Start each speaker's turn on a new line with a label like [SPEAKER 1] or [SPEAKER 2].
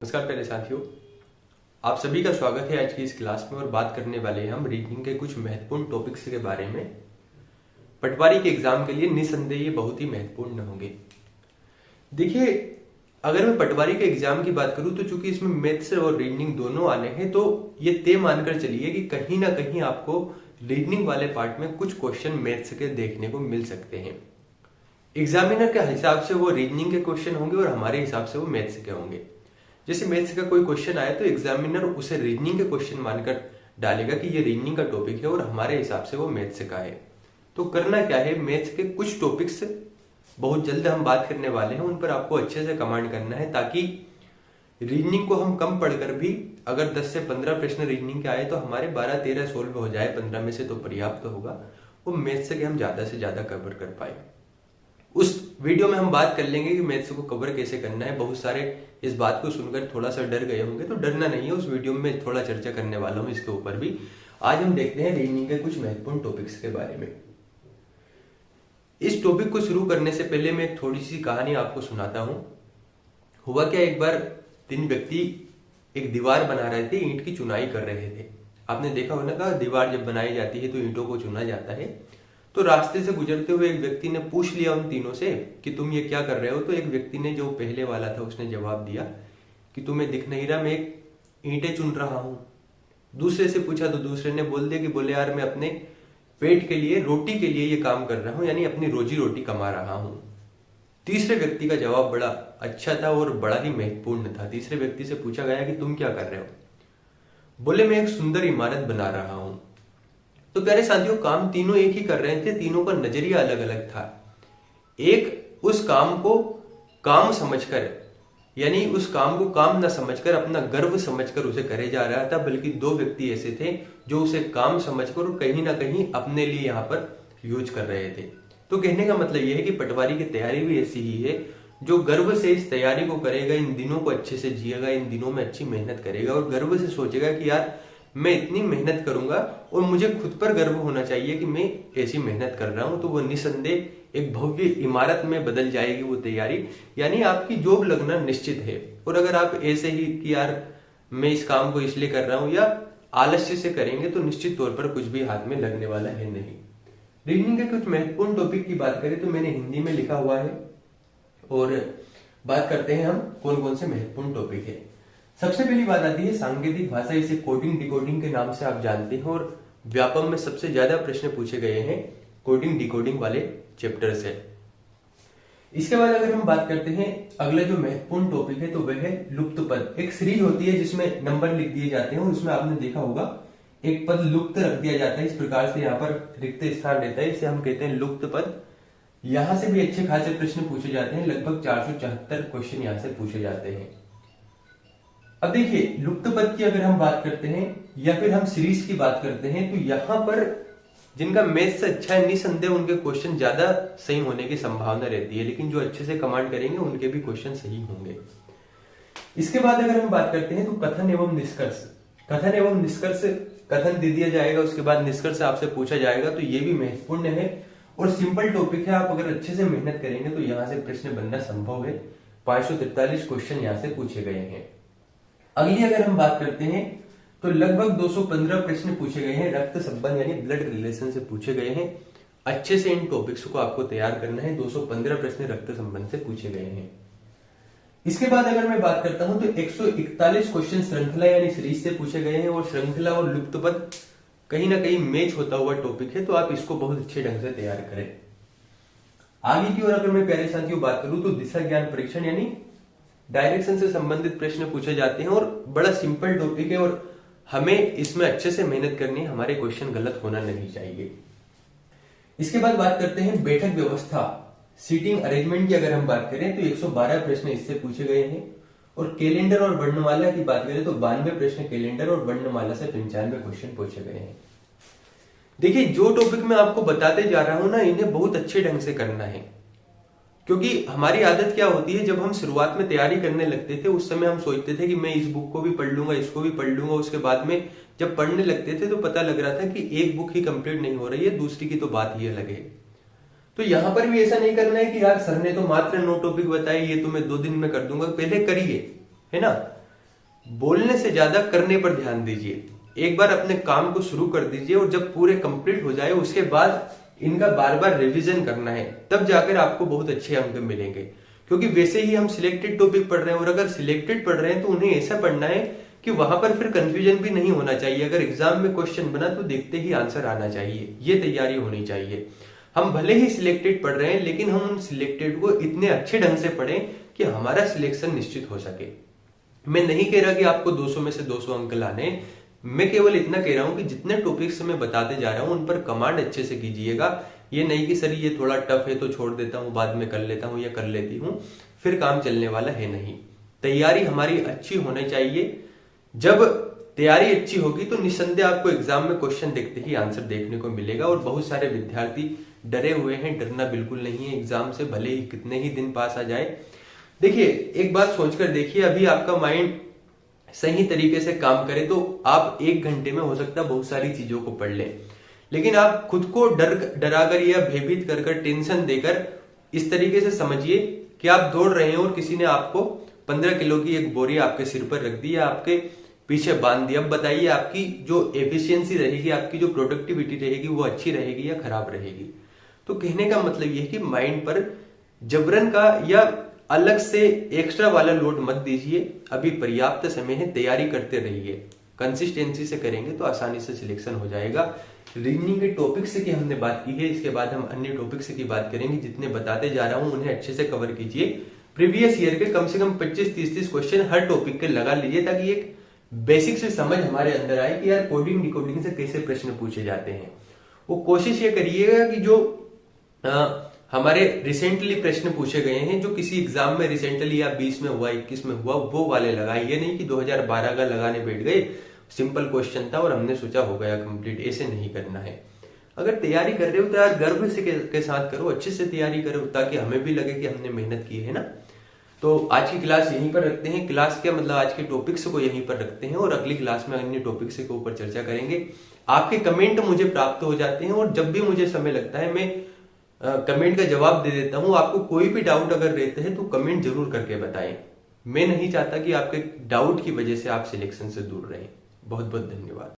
[SPEAKER 1] नमस्कार प्यारे साथियों, आप सभी का स्वागत है आज की इस क्लास में। और बात करने वाले हैं हम रीजनिंग के कुछ महत्वपूर्ण टॉपिक्स के बारे में। पटवारी के एग्जाम के लिए निस्संदेह ये बहुत ही महत्वपूर्ण होंगे। देखिए, अगर मैं पटवारी के एग्जाम की बात करूं तो चूंकि इसमें मैथ्स और रीजनिंग दोनों आने हैं, तो ये तय मानकर चलिए कि कहीं ना कहीं आपको रीजनिंग वाले पार्ट में कुछ क्वेश्चन मैथ्स के देखने को मिल सकते हैं। एग्जामिनर के हिसाब से वो रीजनिंग के क्वेश्चन होंगे और हमारे हिसाब से वो मैथ्स के होंगे। जैसे मैथ्स का कोई क्वेश्चन आया तो एग्जामिनर उसे रीजनिंग के क्वेश्चन मानकर डालेगा कि ये रीजनिंग का टॉपिक है और हमारे हिसाब से वो मैथ्स का है। तो करना क्या है, मैथ्स के कुछ टॉपिक्स बहुत जल्द हम बात करने वाले हैं, उन पर आपको अच्छे से कमांड करना है, ताकि रीजनिंग को हम कम पढ़कर भी अगर 10 से 15 प्रश्न रीजनिंग के आए तो हमारे 12-13 सोल्व हो जाए, 15 में से तो पर्याप्त होगा। वो मैथ्स के हम ज्यादा से ज्यादा कवर कर पाए। उस वीडियो में हम बात कर लेंगे कि मैथ्स को कवर कैसे करना है। बहुत सारे इस बात को सुनकर थोड़ा सा डर गए होंगे, तो डरना नहीं है, उस वीडियो में थोड़ा चर्चा करने वाला हूं इसके ऊपर भी। आज हम देखते हैं रीजनिंग के कुछ महत्वपूर्ण टॉपिक्स के बारे में। इस टॉपिक को शुरू करने से पहले मैं एक थोड़ी सी कहानी आपको सुनाता हूं। हुआ क्या, एक बार 3 व्यक्ति एक दीवार बना रहे थे, ईंट की चुनाई कर रहे थे। आपने देखा होगा ना, दीवार जब बनाई जाती है तो ईंटों को चुना जाता है। तो रास्ते से गुजरते हुए एक व्यक्ति ने पूछ लिया उन तीनों से कि तुम ये क्या कर रहे हो। तो एक व्यक्ति ने, जो पहले वाला था, उसने जवाब दिया कि तुम्हें दिख नहीं रहा, मैं एक ईंटें चुन रहा हूं। दूसरे से पूछा तो दूसरे ने बोल दिया कि बोले यार, मैं अपने पेट के लिए, रोटी के लिए ये काम कर रहा हूं, यानी अपनी रोजी रोटी कमा रहा हूं। तीसरे व्यक्ति का जवाब बड़ा अच्छा था और बड़ा ही महत्वपूर्ण था। तीसरे व्यक्ति से पूछा गया कि तुम क्या कर रहे हो। बोले मैं एक सुंदर इमारत बना रहा हूं। तो प्यारे साथियों, काम तीनों एक ही कर रहे थे, तीनों का नजरिया अलग अलग था। एक उस काम को काम समझकर, यानी उस काम को काम न समझकर अपना गर्व समझकर उसे करे जा रहा था, बल्कि 2 व्यक्ति ऐसे थे जो उसे काम समझकर और कहीं ना कहीं अपने लिए यहां पर यूज कर रहे थे। तो कहने का मतलब यह है कि पटवारी की तैयारी भी ऐसी ही है, जो गर्व से इस तैयारी को करेगा, इन दिनों को अच्छे से जिएगा, इन दिनों में अच्छी मेहनत करेगा और गर्व से सोचेगा कि यार मैं इतनी मेहनत करूंगा और मुझे खुद पर गर्व होना चाहिए कि मैं ऐसी मेहनत कर रहा हूं, तो वो निसंदेह एक भव्य इमारत में बदल जाएगी वो तैयारी। यानी आपकी जॉब लगना निश्चित है। और अगर आप ऐसे ही कि यार मैं इस काम को इसलिए कर रहा हूं या आलस्य से करेंगे, तो निश्चित तौर पर कुछ भी हाथ में लगने वाला है नहीं। रीजनिंग के कुछ महत्वपूर्ण टॉपिक की बात करें तो मैंने हिंदी में लिखा हुआ है, और बात करते हैं हम कौन कौन से महत्वपूर्ण टॉपिक है। सबसे पहली बात आती है सांकेतिक भाषा। इसे कोडिंग डिकोडिंग के नाम से आप जानते हैं, और व्यापम में सबसे ज्यादा प्रश्न पूछे गए हैं कोडिंग डिकोडिंग वाले चैप्टर से। इसके बाद अगर हम बात करते हैं, अगला जो महत्वपूर्ण टॉपिक है तो वह है लुप्त पद। एक सीरीज होती है जिसमें नंबर लिख दिए जाते हैं, और उसमें आपने देखा होगा एक पद लुप्त रख दिया जाता है, इस प्रकार से यहाँ पर रिक्त स्थान रहता है, इसे हम कहते हैं लुप्त पद। यहां से भी अच्छे खासे प्रश्न पूछे जाते हैं, लगभग 474 क्वेश्चन यहाँ से पूछे जाते हैं। अब देखिए, लुप्त पद की अगर हम बात करते हैं या फिर हम सीरीज की बात करते हैं, तो यहां पर जिनका मैथ्स अच्छा है, निसंदेह उनके क्वेश्चन ज्यादा सही होने की संभावना रहती है, लेकिन जो अच्छे से कमांड करेंगे उनके भी क्वेश्चन सही होंगे। इसके बाद अगर हम बात करते हैं तो कथन एवं निष्कर्ष। कथन एवं निष्कर्ष, कथन दे दिया जाएगा, उसके बाद निष्कर्ष आपसे पूछा जाएगा, तो ये भी महत्वपूर्ण है और सिंपल टॉपिक है। आप अगर अच्छे से मेहनत करेंगे तो यहाँ से प्रश्न बनना संभव है। 543 क्वेश्चन यहाँ से पूछे गए हैं। अगली अगर हम बात करते हैं तो लगभग 215 प्रश्न पूछे गए हैं, रक्त संबंध यानी ब्लड रिलेशन से पूछे गए हैं। अच्छे से इन टॉपिक्स को आपको तैयार करना है। 215 प्रश्न रक्त संबंध से पूछे गए हैं। इसके बाद अगर मैं बात करता हूं तो 141 क्वेश्चन श्रृंखला यानी सीरीज से पूछे गए हैं, और श्रृंखला और लुप्त पद कहीं ना कहीं मैच होता हुआ टॉपिक है, तो आप इसको बहुत अच्छे ढंग से तैयार करें। आगे की ओर अगर मैं प्यारे साथियों बात करूं तो दिशा ज्ञान परीक्षण यानी डायरेक्शन से संबंधित प्रश्न पूछे जाते हैं, और बड़ा सिंपल टॉपिक है और हमें इसमें अच्छे से मेहनत करनी है, हमारे क्वेश्चन गलत होना नहीं चाहिए। इसके बाद बात करते हैं बैठक व्यवस्था, सीटिंग अरेंजमेंट की अगर हम बात करें तो 112 प्रश्न इससे पूछे गए हैं, और कैलेंडर और वर्णमाला की बात करें तो 92 प्रश्न कैलेंडर और वर्णमाला से 95 क्वेश्चन पूछे गए हैं। देखिए, जो टॉपिक मैं आपको बताते जा रहा हूं ना, इन्हें बहुत अच्छे ढंग से करना है, क्योंकि हमारी आदत क्या होती है, जब हम शुरुआत में तैयारी करने लगते थे उस समय हम सोचते थे कि मैं इस बुक को भी पढ़ लूंगा, इसको भी पढ़ लूंगा। उसके बाद में जब पढ़ने लगते थे तो पता लग रहा था कि एक बुक ही कंप्लीट नहीं हो रही है, दूसरी की तो बात ही अलग है। तो यहां पर भी ऐसा नहीं करना है कि यार सर ने तो मात्र 9 टॉपिक बताए, ये तो मैं 2 दिन में कर दूंगा। पहले करिए, है ना। बोलने से ज्यादा करने पर ध्यान दीजिए। एक बार अपने काम को शुरू कर दीजिए और जब पूरे कंप्लीट हो जाए उसके बाद इनका बार बार रिवीजन करना है, तब जाकर आपको बहुत अच्छे अंक मिलेंगे। क्योंकि वैसे ही हम सिलेक्टेड टॉपिक पढ़ रहे हैं, और अगर सिलेक्टेड पढ़ रहे हैं तो उन्हें ऐसा पढ़ना है कि वहां पर फिर कंफ्यूजन भी नहीं होना चाहिए। अगर एग्जाम में क्वेश्चन बना तो देखते ही आंसर आना चाहिए, ये तैयारी होनी चाहिए। हम भले ही सिलेक्टेड पढ़ रहे हैं, लेकिन हम उन सिलेक्टेड को इतने अच्छे ढंग से पढ़ें कि हमारा सिलेक्शन निश्चित हो सके। मैं नहीं कह रहा कि आपको 200 में से 200 अंक लाने, मैं केवल इतना कह रहा हूं कि जितने टॉपिक्स मैं बताते जा रहा हूं उन पर कमांड अच्छे से कीजिएगा। ये नहीं कि सर ये थोड़ा टफ है तो छोड़ देता हूं, बाद में कर लेता हूं या कर लेती हूं, फिर काम चलने वाला है नहीं। तैयारी हमारी अच्छी होनी चाहिए। जब तैयारी अच्छी होगी तो निस्संदेह आपको एग्जाम में क्वेश्चन देखते ही आंसर देखने को मिलेगा। और बहुत सारे विद्यार्थी डरे हुए हैं, डरना बिल्कुल नहीं है एग्जाम से, भले ही कितने ही दिन पास आ जाए। देखिए एक बात सोचकर देखिए, अभी आपका माइंड सही तरीके से काम करे तो आप 1 घंटे में हो सकता है बहुत सारी चीजों को पढ़ लें। लेकिन आप खुद को डराकर या भयभीत कर टेंशन देकर इस तरीके से समझिए कि आप दौड़ रहे हैं और किसी ने आपको 15 किलो की एक बोरी आपके सिर पर रख दी या आपके पीछे बांध दी। अब बताइए आपकी जो एफिशिएंसी रहेगी, आपकी जो प्रोडक्टिविटी रहेगी, वो अच्छी रहेगी या खराब रहेगी। तो कहने का मतलब यह है कि माइंड पर जबरन का या अलग से एक्स्ट्रा वाला लोड मत दीजिए। अभी पर्याप्त समय है, तैयारी करते रहिए। कंसिस्टेंसी से करेंगे तो आसानी से सिलेक्शन हो जाएगा। रीजनिंग के टॉपिक्स की हमने बात की है, इसके बाद हम अन्य टॉपिक्स की बात करेंगे। जितने बताते जा रहा हूं उन्हें अच्छे से कवर कीजिए। प्रीवियस ईयर के कम से कम 25-30 क्वेश्चन हर टॉपिक के लगा लीजिए, ताकि एक बेसिक से समझ हमारे अंदर आए कि यार कोडिंग डिकोडिंग से कैसे प्रश्न पूछे जाते हैं। वो कोशिश ये करिएगा कि जो हमारे रिसेंटली प्रश्न पूछे गए हैं, जो किसी एग्जाम में रिसेंटली या 20 में हुआ, 21 में हुआ, वो वाले लगाए। ये नहीं कि 2012 का लगाने बैठ गए, सिंपल क्वेश्चन था और हमने सोचा हो गया कंप्लीट, ऐसे नहीं करना है। अगर तैयारी कर रहे हो तो यार गर्व से के साथ करो, अच्छे से तैयारी करो, ताकि हमें भी लगे कि हमने मेहनत की है ना। तो आज की क्लास यहीं पर रखते हैं। क्लास क्या मतलब, आज के टॉपिक्स को यहीं पर रखते हैं और अगली क्लास में अन्य टॉपिक्स के ऊपर चर्चा करेंगे। आपके कमेंट मुझे प्राप्त हो जाते हैं और जब भी मुझे समय लगता है मैं कमेंट का जवाब दे देता हूं। आपको कोई भी डाउट अगर रहते हैं तो कमेंट जरूर करके बताएं। मैं नहीं चाहता कि आपके डाउट की वजह से आप सिलेक्शन से दूर रहें। बहुत बहुत धन्यवाद।